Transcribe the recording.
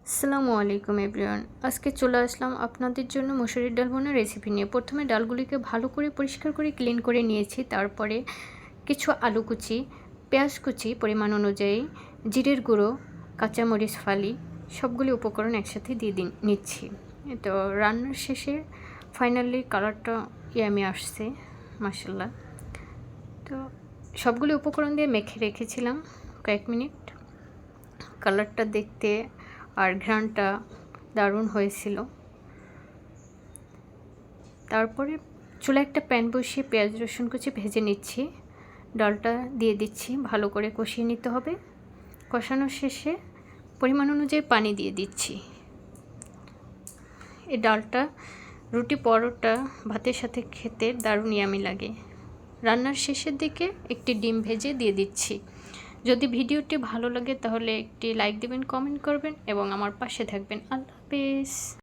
আসসালামু আলাইকুম এভরিওয়ান। আজকে চলে আসলাম আপনাদের জন্য মসুরির ডাল বোনার রেসিপি নিয়ে। প্রথমে ডালগুলিকে ভালো করে পরিষ্কার করে ক্লিন করে নিয়েছি। তারপরে কিছু আলু কুচি, পেঁয়াজ কুচি পরিমাণ অনুযায়ী, জিরের গুঁড়ো, কাঁচামরিচ ফালি সবগুলি উপকরণ একসাথে দিয়ে নিচ্ছি। তো রান্নার শেষে ফাইনালি কালারটা ইয়ামি আসছে মাশাআল্লাহ। তো সবগুলি উপকরণ দিয়ে মেখে রেখেছিলাম কয়েক মিনিট। কালারটা দেখতে আর ঘ্রাণটা দারুণ হয়েছিল। তারপরে চুলায় একটা প্যান বসিয়ে পেঁয়াজ রসুন কুচি ভেজে নিচ্ছি। ডালটা দিয়ে দিচ্ছি, ভালো করে কষিয়ে নিতে হবে। কষানোর শেষে পরিমাণ অনুযায়ী পানি দিয়ে দিচ্ছি। এই ডালটা রুটি, পরোটা, ভাতের সাথে খেতে দারুণ ইয়ামি লাগে। রান্নার শেষের দিকে একটি ডিম ভেজে দিয়ে দিচ্ছি। যদি ভিডিওটি ভালো লাগে তাহলে একটি লাইক দেবেন, কমেন্ট করবেন এবং আমার পাশে থাকবেন। আল্লাহ হাফেজ।